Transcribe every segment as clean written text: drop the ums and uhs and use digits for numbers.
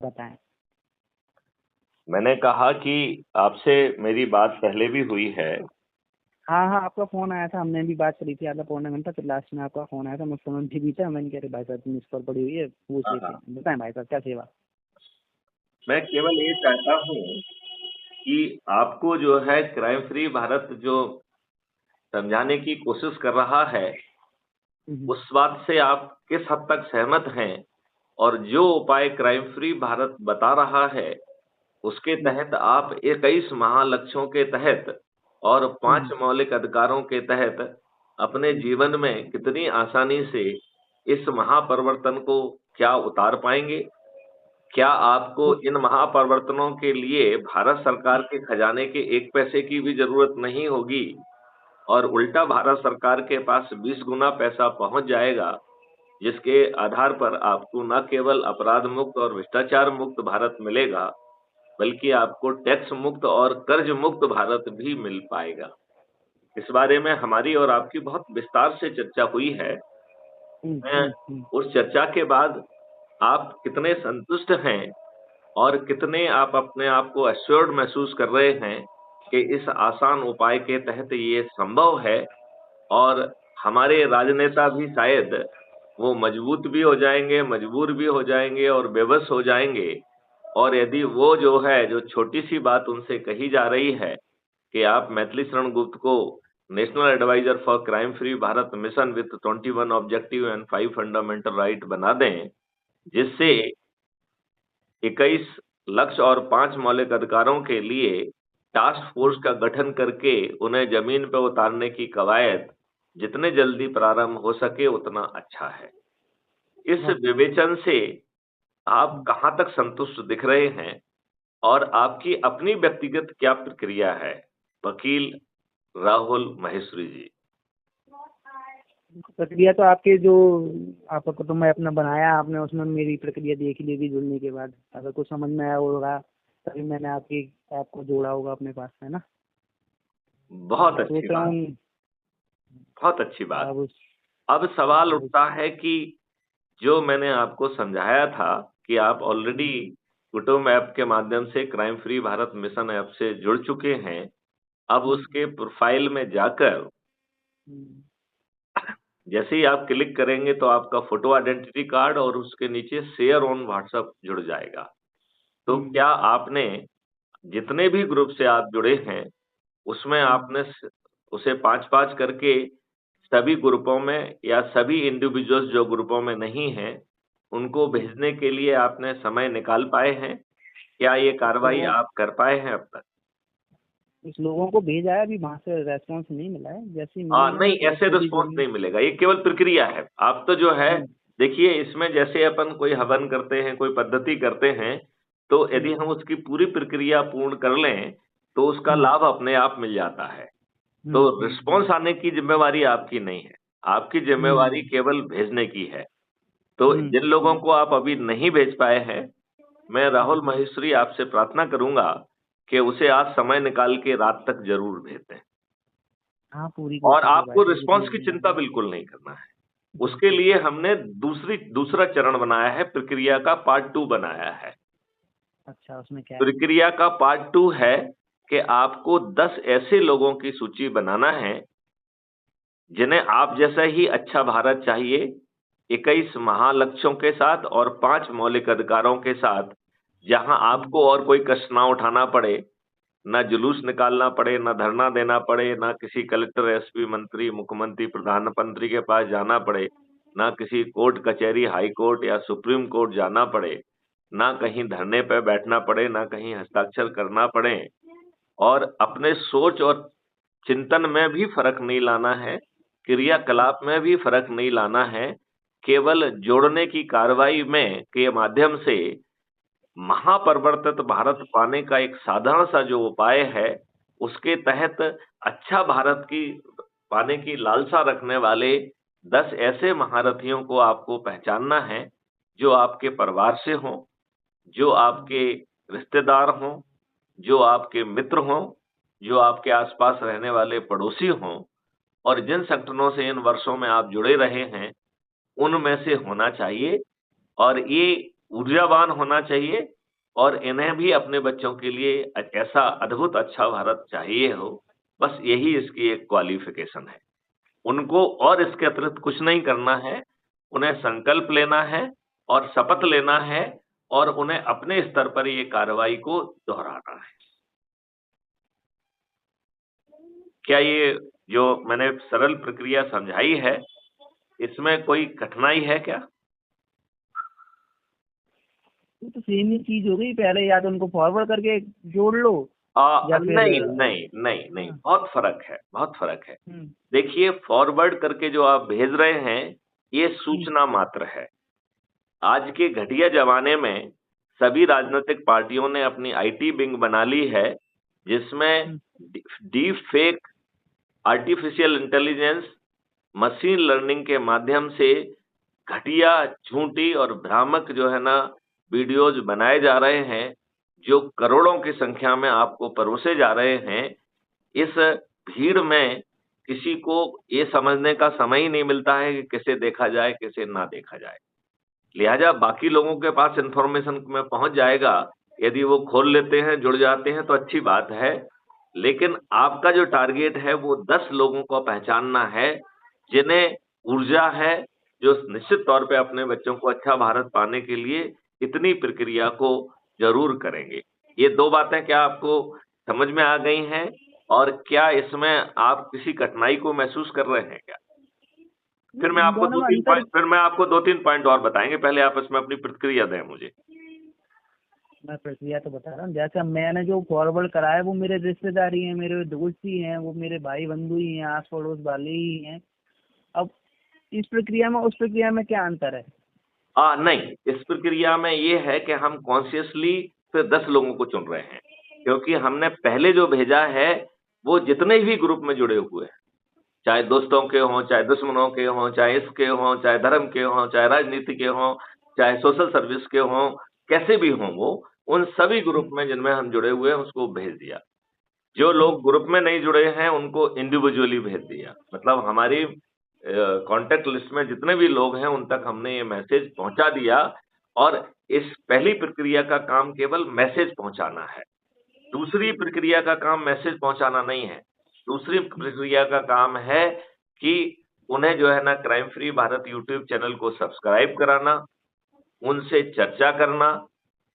बताएं। मैंने कहा कि आपसे मेरी बात पहले भी हुई है। हाँ हाँ, आपका फोन आया था, हमने भी बात करी थी आधा पौना घंटा, फिर लास्ट में आपका फोन आया था, मैं फोन भी बीता, मैंने कह रहे भाई साहब मिस कॉल पड़ी हुई है, पूछ हाँ लेते हाँ, हैं। बताएं भाई साहब, क्या सेवा। मैं केवल ये चाहता हूँ कि आपको जो है क्राइम फ्री भारत जो समझाने की कोशिश कर रहा है, हम्म, उस बात से आप किस हद तक सहमत हैं, और जो उपाय क्राइम फ्री भारत बता रहा है उसके हम्म, तहत आप 21 महालक्ष्यों के तहत और 5 हम्म, मौलिक अधिकारों के तहत अपने जीवन में कितनी आसानी से इस महापरिवर्तन को क्या उतार पाएंगे। क्या आपको तो इन महापरिवर्तनों के लिए भारत सरकार के खजाने के 1 पैसे की भी जरूरत नहीं होगी, और उल्टा भारत सरकार के पास 20 गुना पैसा पहुंच जाएगा, जिसके आधार पर आपको न केवल अपराध मुक्त और भ्रष्टाचार मुक्त भारत मिलेगा, बल्कि आपको टैक्स मुक्त और कर्ज मुक्त भारत भी मिल पाएगा। इस बारे में हमारी और आपकी बहुत विस्तार से चर्चा हुई है। मैं उस चर्चा के बाद आप कितने संतुष्ट हैं और कितने आप अपने आप को एश्योर्ड महसूस कर रहे हैं कि इस आसान उपाय के तहत ये संभव है, और हमारे राजनेता भी शायद वो मजबूत भी हो जाएंगे, मजबूर भी हो जाएंगे और बेबस हो जाएंगे, और यदि वो जो है जो छोटी सी बात उनसे कही जा रही है कि आप मैथिली शरण गुप्त को national advisor for crime free Bharat mission with 21 objective and 5 fundamental right बना दें, जिससे 21 लक्ष्य और 5 मौलिक अधिकारों के लिए टास्क फोर्स का गठन करके उन्हें जमीन पर उतारने की कवायद जितने जल्दी प्रारंभ हो सके उतना अच्छा है। इस बहुत विवेचन से आप कहां तक संतुष्ट दिख रहे हैं, और आपकी अपनी व्यक्तिगत क्या प्रक्रिया है, वकील राहुल महेश्वरी जी। प्रक्रिया तो आपके जो आपको तो मैं अपना बनाया आपने, उसमें मेरी प्रक्रिया देख ली भी जुड़ने के बाद, अगर कुछ समझ में आया होगा तभी मैंने आपकी आपको जोड़ा होगा अपने पास, है ना। बहुत अब अच्छी सोच रहा बात, हूँ। बहुत अच्छी बात। अब उस अब सवाल अब उठता है कि जो मैंने आपको समझाया था कि आप ऑलरेडी कुटुंब ऐप के माध्यम से crime free Bharat mission app से जुड़ चुके हैं। अब उसके प्रोफाइल में जाकर जैसे ही आप क्लिक करेंगे तो आपका फोटो आइडेंटिटी कार्ड और उसके नीचे शेयर ऑन व्हाट्सएप जुड़ जाएगा। तो क्या आपने जितने भी ग्रुप से आप जुड़े हैं उसमें आपने उसे 5-5 करके सभी ग्रुपों में या सभी इंडिविजुअल्स जो ग्रुपों में नहीं हैं उनको भेजने के लिए आपने समय निकाल पाए हैं? क्या ये कार्रवाई लोगों आप कर पाए हैं अब तक? कुछ लोगों को भेजा है, अभी वहां से रेस्पॉन्स नहीं मिला है, जैसे ही मिलेगा नहीं, तो ऐसे सभी रिस्पॉन्स जुड़ेंगे। नहीं मिलेगा, ये केवल प्रक्रिया है। आप तो जो है देखिए, इसमें जैसे अपन कोई हवन करते हैं, कोई पद्धति करते हैं, तो यदि हम उसकी पूरी प्रक्रिया पूर्ण कर लें तो उसका लाभ अपने आप मिल जाता है। तो रिस्पॉन्स आने की जिम्मेवारी आपकी नहीं है, आपकी जिम्मेवारी केवल भेजने की है। तो जिन लोगों को आप अभी नहीं भेज पाए हैं, मैं राहुल महेश्वरी आपसे प्रार्थना करूंगा कि उसे आज समय निकाल के रात तक जरूर भेज दें। हाँ, पूरी और कोशिश है भाई आपको साहब, जितनी रिस्पांस की जल्दी चिंता होगी। बिल्कुल नहीं करना है। उसके लिए हमने दूसरा चरण बनाया है, प्रक्रिया का पार्ट 2 बनाया है। अच्छा, उसमें क्या है। प्रक्रिया का पार्ट 2 है कि आपको 10 ऐसे लोगों की सूची बनाना है जिन्हें आप जैसा ही अच्छा भारत चाहिए, 21 महालक्ष्यों के साथ और 5 मौलिक अधिकारों के साथ, जहां आपको और कोई कष्ट ना उठाना पड़े, ना जुलूस निकालना पड़े, ना धरना देना पड़े, ना किसी कलेक्टर, एसपी, मंत्री, मुख्यमंत्री, प्रधानमंत्री के पास जाना पड़े, ना किसी कोर्ट कचहरी, हाई कोर्ट या सुप्रीम कोर्ट जाना पड़े, ना कहीं धरने पर बैठना पड़े, ना कहीं हस्ताक्षर करना पड़े, और अपने सोच और चिंतन में भी फर्क नहीं लाना है, क्रियाकलाप में भी फर्क नहीं लाना है। केवल जोड़ने की कार्रवाई में के माध्यम से महापरिवर्तित भारत पाने का एक साधारण सा जो उपाय है, उसके तहत अच्छा भारत की पाने की लालसा रखने वाले 10 ऐसे महारथियों को आपको पहचानना है, जो आपके परिवार से हों, जो आपके रिश्तेदार हों, जो आपके मित्र हों, जो आपके आसपास रहने वाले पड़ोसी हों, और जिन संगठनों से इन वर्षों में आप जुड़े रहे हैं, उनमें से होना चाहिए। और ये ऊर्जावान होना चाहिए और इन्हें भी अपने बच्चों के लिए ऐसा अद्भुत अच्छा भारत चाहिए हो। बस यही इसकी एक क्वालिफिकेशन है। उनको और इसके अतिरिक्त कुछ नहीं करना है। उन्हें संकल्प लेना है और शपथ लेना है और उन्हें अपने स्तर पर ये कार्रवाई को दोहराना है। क्या ये जो मैंने सरल प्रक्रिया समझाई है, इसमें कोई कठिनाई है क्या? ये तो सेम ही चीज हो गई, पहले या तो उनको फॉरवर्ड करके जोड़ लो या फिर नहीं नहीं नहीं नहीं, बहुत फर्क है, बहुत फर्क है। हम्म, देखिए, फॉरवर्ड करके जो आप भेज रहे हैं, ये सूचना मात्र है। आज के घटिया जमाने में सभी राजनीतिक पार्टियों ने अपनी आईटी विंग बना ली है, जिसमें deep fake, artificial intelligence, machine learning के माध्यम से घटिया, झूठी और भ्रामक जो है ना वीडियोज बनाए जा रहे हैं, जो करोड़ों की संख्या में आपको परोसे जा रहे हैं। इस भीड़ में किसी को ये समझने का समय ही नहीं मिलता है कि किसे देखा जाए, किसे ना देखा जाए। लिहाजा बाकी लोगों के पास इंफॉर्मेशन में पहुंच जाएगा, यदि वो खोल लेते हैं, जुड़ जाते हैं तो अच्छी बात है। लेकिन आपका जो टारगेट है वो 10 लोगों को पहचानना है, जिन्हें ऊर्जा है, जो निश्चित तौर पे अपने बच्चों को अच्छा भारत पाने के लिए इतनी प्रक्रिया को जरूर करेंगे। ये 2 बातें क्या आपको समझ में आ गई हैं? और क्या इसमें आप किसी कठिनाई को महसूस कर रहे हैं क्या? फिर मैं इन आपको दोनों में अंतर। 2-3 पॉइंट और बताएंगे। पहले आप इसमें अपनी प्रतिक्रिया दें मुझे। मैं प्रक्रिया तो बता रहा हूँ, जैसे मैंने जो फॉरवर्ड करा है वो मेरे रिश्तेदार ही हैं, मेरे दोस्त ही हैं, वो मेरे भाई बंधु ही हैं, आस पड़ोस वाले ही हैं। अब इस प्रक्रिया में उस प्रक्रिया में क्या अंतर है? नहीं, इस प्रक्रिया में ये है कि हम कॉन्शियसली फिर 10 लोगों को चुन रहे हैं, क्योंकि हमने पहले जो भेजा है, वो जितने भी ग्रुप में जुड़े हुए हैं, चाहे दोस्तों के हों, चाहे दुश्मनों के हों, चाहे इसके हों, चाहे धर्म के हों, चाहे राजनीति के हों, चाहे सोशल सर्विस के हों, कैसे भी हों वो, उन सभी ग्रुप में जिनमें हम जुड़े हुए हैं, उसको भेज दिया। जो लोग ग्रुप में नहीं जुड़े हैं, उनको इंडिविजुअली भेज दिया। मतलब हमारी कॉन्टेक्ट लिस्ट में जितने भी लोग हैं, उन तक हमने ये मैसेज पहुंचा दिया। और इस पहली प्रक्रिया का काम केवल मैसेज पहुंचाना है। दूसरी प्रक्रिया का काम मैसेज पहुंचाना नहीं है। दूसरी प्रक्रिया का काम है कि उन्हें जो है ना crime free Bharat YouTube channel को सब्सक्राइब कराना, उनसे चर्चा करना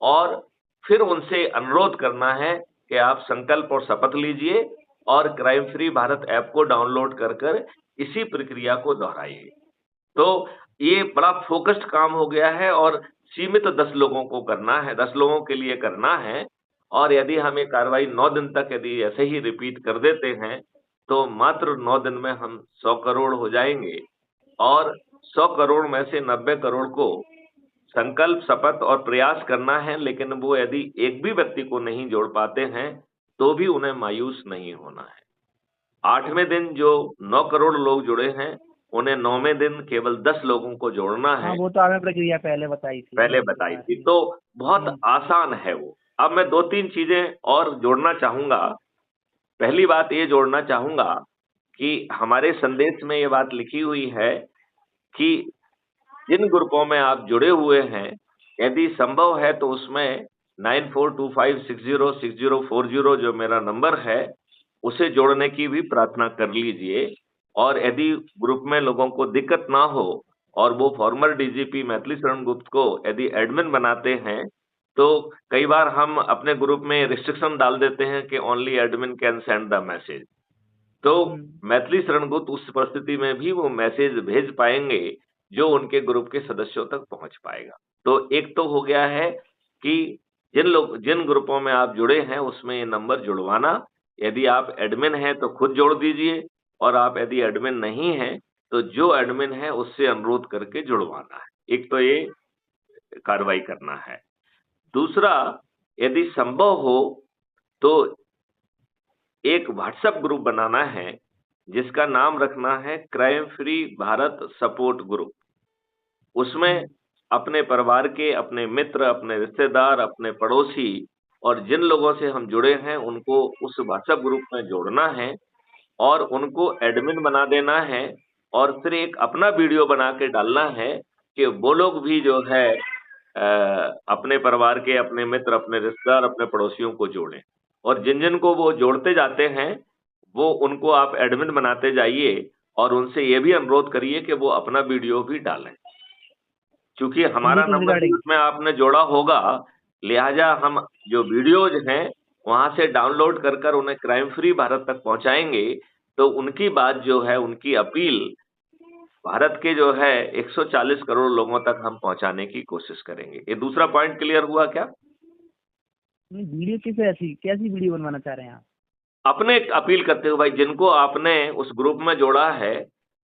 और फिर उनसे अनुरोध करना है कि आप संकल्प और शपथ लीजिए और क्राइम फ्री भारत ऐप को डाउनलोड कर इसी प्रक्रिया को दोहराइए। तो ये बड़ा फोकस्ड काम हो गया है और सीमित 10 लोगों को करना है, 10 लोगों के लिए करना है। और यदि हम ये कार्रवाई 9 दिन तक यदि ऐसे ही रिपीट कर देते हैं, तो मात्र 9 दिन में हम 100 करोड़ हो जाएंगे। और 100 करोड़ में से 90 करोड़ को संकल्प, शपथ और प्रयास करना है, लेकिन वो यदि एक भी व्यक्ति को नहीं जोड़ पाते हैं, तो भी उन्हें मायूस नहीं होना है। 8वें दिन जो 9 करोड़ लोग जुड़े हैं, उन्हें 9वें दिन केवल 10 लोगों को जोड़ना हाँ, है। वो तो आपने प्रक्रिया पहले बताई थी, पहले वो तो बताई बता थी, रही तो बहुत है। आसान है वो। अब मैं 2-3 चीजें और जोड़ना चाहूंगा। पहली बात ये जोड़ना चाहूंगा कि हमारे संदेश में ये बात लिखी हुई है कि जिन ग्रुपों में आप जुड़े हुए हैं, यदि संभव है तो उसमें 9425606040 जो मेरा नंबर है, उसे जोड़ने की भी प्रार्थना कर लीजिए। और यदि ग्रुप में लोगों को दिक्कत ना हो और वो फॉर्मर डीजीपी मैथिली शरण गुप्त को यदि एडमिन बनाते हैं, तो कई बार हम अपने ग्रुप में रिस्ट्रिक्शन डाल देते हैं कि only admin can send the message. तो मैथिली शरण गुप्त उस परिस्थिति में भी वो मैसेज भेज पाएंगे जो उनके ग्रुप के सदस्यों तक पहुंच पाएगा। तो एक तो हो गया है कि जिन ग्रुपों में आप जुड़े हैं उसमें ये नंबर जुड़वाना। यदि आप एडमिन हैं तो खुद जोड़ दीजिए, और आप यदि एडमिन नहीं हैं तो जो एडमिन है उससे अनुरोध करके जुड़वाना है। एक तो ये कार्रवाई करना है। दूसरा, यदि संभव हो तो एक व्हाट्सएप ग्रुप बनाना है, जिसका नाम रखना है crime free Bharat support group. उसमें अपने परिवार के, अपने मित्र, अपने रिश्तेदार, अपने पड़ोसी और जिन लोगों से हम जुड़े हैं उनको उस व्हाट्सएप ग्रुप में जोड़ना है और उनको एडमिन बना देना है। और फिर एक अपना वीडियो बना के डालना है कि वो लोग भी जो है अपने परिवार के, अपने मित्र, अपने रिश्तेदार, अपने पड़ोसियों को जोड़ें। और जिन जिन को वो जोड़ते जाते हैं, वो उनको आप एडमिन बनाते जाइए और उनसे ये भी अनुरोध करिए कि वो अपना वीडियो भी डालें, क्योंकि हमारा म्यूजिक नंबर भी रिगार्डिंग। उसमें आपने जोड़ा होगा। लिहाजा हम जो वीडियोज हैं वहां से डाउनलोड कर कर उन्हें क्राइम फ्री भारत तक पहुंचाएंगे, तो उनकी बात जो है, उनकी अपील भारत के जो है 140 करोड़ लोगों तक हम पहुंचाने की कोशिश करेंगे। ये दूसरा पॉइंट क्लियर हुआ क्या? वीडियो किस ऐसी कैसी वीडियो बनवाना चाह रहे हैं आप? अपने अपील करते हुए भाई, जिनको आपने उस ग्रुप में जोड़ा है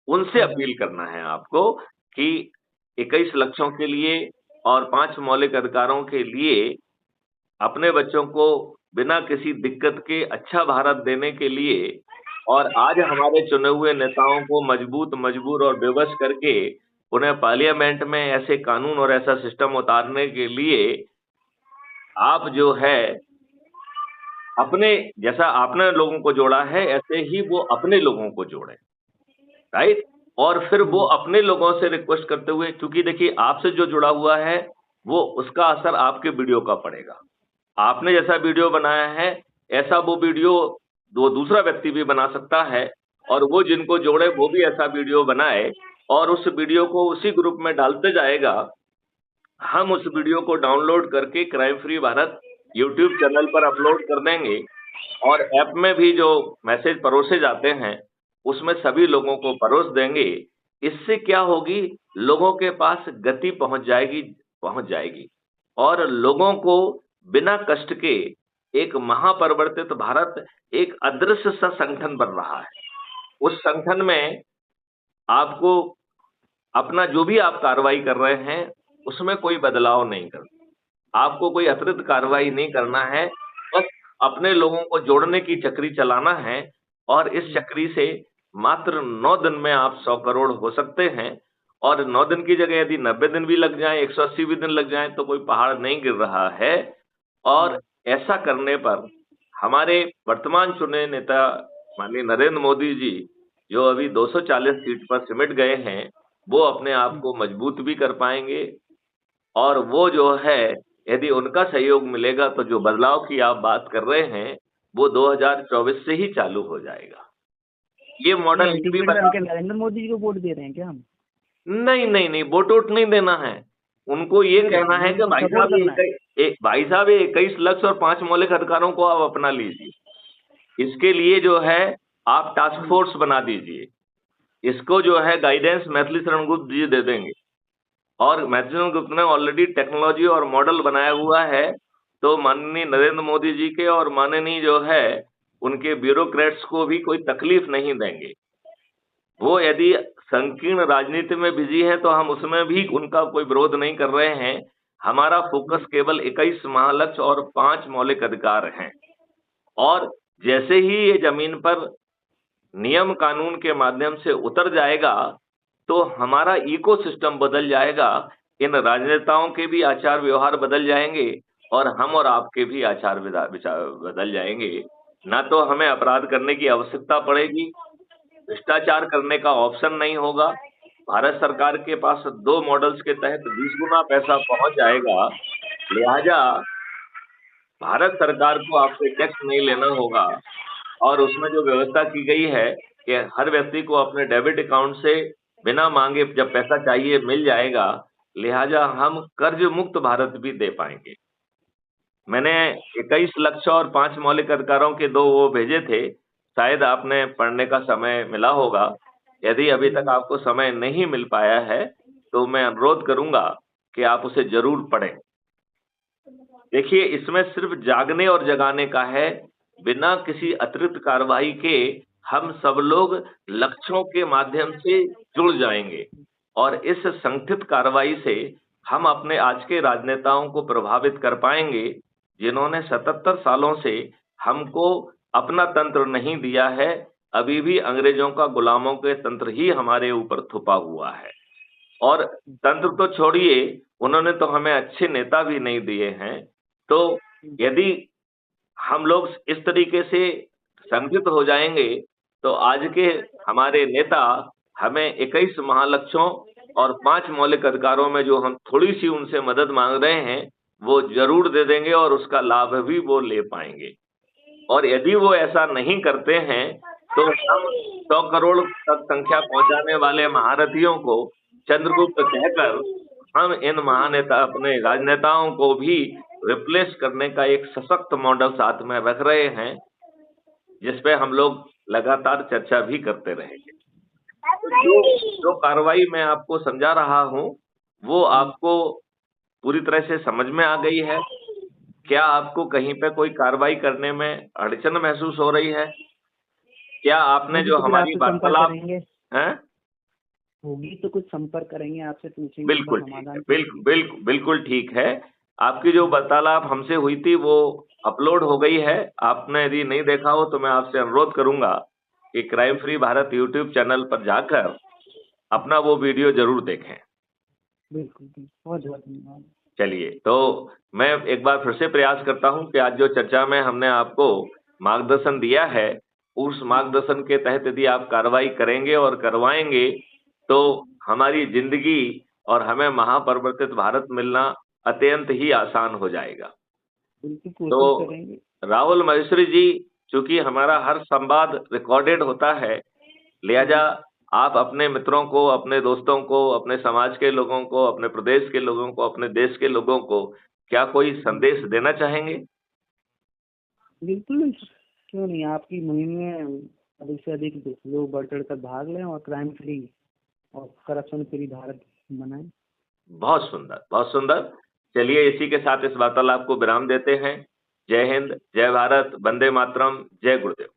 उनसे हाँ हाँ। अपील करना है आपको कि 21 लक्षों के लिए और 5 मौलिक अधिकारों के लिए अपने बच्चों को बिना किसी दिक्कत के अच्छा भारत देने के लिए, और आज हमारे चुने हुए नेताओं को मजबूत, मजबूर और बेबस करके उन्हें पार्लियामेंट में ऐसे कानून और ऐसा सिस्टम उतारने के लिए आप जो है अपने, जैसा आपने लोगों को जोड़ा है ऐसे ही वो अपने लोगों को जोड़े, राइट? और फिर वो अपने लोगों से रिक्वेस्ट करते हुए, क्योंकि देखिए आपसे जो जुड़ा हुआ है वो उसका असर आपके वीडियो का पड़ेगा। आपने जैसा वीडियो बनाया है ऐसा वो वीडियो वो दूसरा व्यक्ति भी बना सकता है, और वो जिनको जोड़े वो भी ऐसा वीडियो बनाए और उस वीडियो को उसी ग्रुप में डालते जाएगा। हम उस वीडियो को डाउनलोड करके crime free Bharat YouTube channel पर अपलोड कर देंगे, और ऐप में भी जो मैसेज परोसे जाते हैं उसमें सभी लोगों को परोस देंगे। इससे क्या होगी, लोगों के पास गति पहुंच जाएगी और लोगों को बिना कष्ट के एक महापरिवर्तित भारत, एक अदृश्य सा संगठन बन रहा है। उस संगठन में आपको अपना जो भी आप कार्रवाई कर रहे हैं उसमें कोई बदलाव नहीं करना, आपको कोई अतिरिक्त कार्रवाई नहीं करना है, बस अपने लोगों को जोड़ने की चक्री चलाना है। और इस चक्री से मात्र 9 दिन में आप 100 करोड़ हो सकते हैं, और 9 दिन की जगह यदि 90 दिन भी लग जाएं, 180 भी दिन लग जाएं, तो कोई पहाड़ नहीं गिर रहा है। और ऐसा करने पर हमारे वर्तमान चुने नेता माननीय नरेंद्र मोदी जी, जो अभी 240 सीट पर सिमट गए हैं, वो अपने आप को मजबूत भी कर पाएंगे। और वो जो है, यदि उनका सहयोग मिलेगा तो जो बदलाव की आप बात कर रहे हैं वो 2024 से ही चालू हो जाएगा। ये मॉडल ये भी अल्टीमेट में बता, हम नरेंद्र मोदी जी को वोट दे रहे हैं क्या हम? नहीं नहीं नहीं, वोट वोट नहीं देना है। उनको ये फिर कहना है कि उनको भाई सपोर्ट साहब करना है। भाई साहब ये 21 लक्ष्य और 5 मौलिक अधिकारों को आप अपना लीजिए। इसके लिए जो है आप टास्क फोर्स बना दीजिए। इसको जो है गाइडेंस मैथिली शरण गुप्त जी दे देंगे, और मैथिली गुप्त ने ऑलरेडी टेक्नोलॉजी और मॉडल बनाया हुआ है। तो माननीय नरेंद्र मोदी जी के और माननीय जो है उनके ब्यूरोक्रेट्स को भी कोई तकलीफ नहीं देंगे। वो यदि संकीर्ण राजनीति में बिजी है तो हम उसमें भी उनका कोई विरोध नहीं कर रहे हैं। हमारा फोकस केवल 21 महालक्ष्य और 5 मौलिक अधिकार हैं। और जैसे ही ये जमीन पर नियम कानून के माध्यम से उतर जाएगा तो हमारा इकोसिस्टम बदल जाएगा, इन राजनेताओं के भी आचार व्यवहार बदल जाएंगे और हम और आपके भी आचार विचार बदल जाएंगे। ना तो हमें अपराध करने की आवश्यकता पड़ेगी, भ्रष्टाचार करने का ऑप्शन नहीं होगा। भारत सरकार के पास 2 मॉडल्स के तहत 20 गुना पैसा पहुंच जाएगा। लिहाजा भारत सरकार को आपसे टैक्स नहीं लेना होगा, और उसमें जो व्यवस्था की गई है कि हर व्यक्ति को अपने डेबिट अकाउंट से बिना मांगे जब पैसा चाहिए मिल जाएगा। लिहाजा हम कर्ज मुक्त भारत भी दे पाएंगे। मैंने 21 लक्ष्य और 5 मौलिक अधिकारों के 2 वो भेजे थे, शायद आपने पढ़ने का समय मिला होगा। यदि अभी तक आपको समय नहीं मिल पाया है तो मैं अनुरोध करूंगा कि आप उसे जरूर पढ़ें। देखिए, इसमें सिर्फ जागने और जगाने का है, बिना किसी अतिरिक्त कार्रवाई के हम सब लोग लक्ष्यों के माध्यम से जुड़ जाएंगे, और इस संगठित कार्रवाई से हम अपने आज के राजनेताओं को प्रभावित कर पाएंगे, जिन्होंने 77 सालों से हमको अपना तंत्र नहीं दिया है। अभी भी अंग्रेजों का गुलामों के तंत्र ही हमारे ऊपर थुपा हुआ है। और तंत्र तो छोड़िए, उन्होंने तो हमें अच्छे नेता भी नहीं दिए हैं। तो यदि हम लोग इस तरीके से संगठित हो जाएंगे तो आज के हमारे नेता हमें 21 महालक्ष्यों और 5 मौलिक अधिकारों में जो हम थोड़ी सी उनसे मदद मांग रहे हैं वो जरूर दे देंगे और उसका लाभ भी वो ले पाएंगे। और यदि वो ऐसा नहीं करते हैं तो हम 100 करोड़ तक संख्या पहुंचाने वाले महारथियों को चंद्रगुप्त कहकर हम इन महानेता अपने राजनेताओं को भी रिप्लेस करने का एक सशक्त मॉडल साथ में रख रहे हैं, जिसपे हम लोग लगातार चर्चा भी करते रहेंगे। जो जो कार्रवाई मैं आपको समझा रहा हूँ वो आपको पूरी तरह से समझ में आ गई है? क्या आपको कहीं पे कोई कार्रवाई करने में अड़चन महसूस हो रही है? क्या आपने होगी जो तो फिर हमारी आपसे संपर्क वार्तालाप करेंगे। है होगी तो कुछ संपर्क करेंगे, आपसे पूछेंगे उसका बिल्कुल ठीक है, समाधान। बिल्कुल ठीक है। आपकी जो वार्तालाप हमसे हुई थी वो अपलोड हो गई है। आपने यदि नहीं देखा हो तो मैं आपसे अनुरोध करूंगा कि crime free Bharat YouTube channel पर जाकर अपना वो वीडियो जरूर देखें। बिल्कुल बिल्कुल, बहुत बहुत धन्यवाद। चलिए, तो मैं एक बार फिर से प्रयास करता हूं कि आज जो चर्चा में हमने आपको मार्गदर्शन दिया है, उस मार्गदर्शन के तहत यदि आप कार्रवाई करेंगे और करवाएंगे तो हमारी जिंदगी और हमें महापरिवर्तित भारत मिलना अत्यंत ही आसान हो जाएगा। बिल्कुल कोशिश तो करेंगे। राहुल महेश्वरी जी, चूंकि हमारा हर संवाद रिकॉर्डेड होता है, लिहाजा आप अपने मित्रों को, अपने दोस्तों को, अपने समाज के लोगों को, अपने प्रदेश के लोगों को, अपने देश के लोगों को क्या कोई संदेश देना चाहेंगे? बिल्कुल, क्यों नहीं, आपकी मुहिम में अधिक से अधिक लोग बढ़ चढ़ कर भाग लें और क्राइम फ्री और करप्शन फ्री भारत बनाएं। बहुत सुंदर, बहुत सुंदर। चलिए, इसी के साथ इस वार्तालाप को विराम देते हैं। जय हिंद, जय भारत, वंदे मातरम, जय गुरुदेव।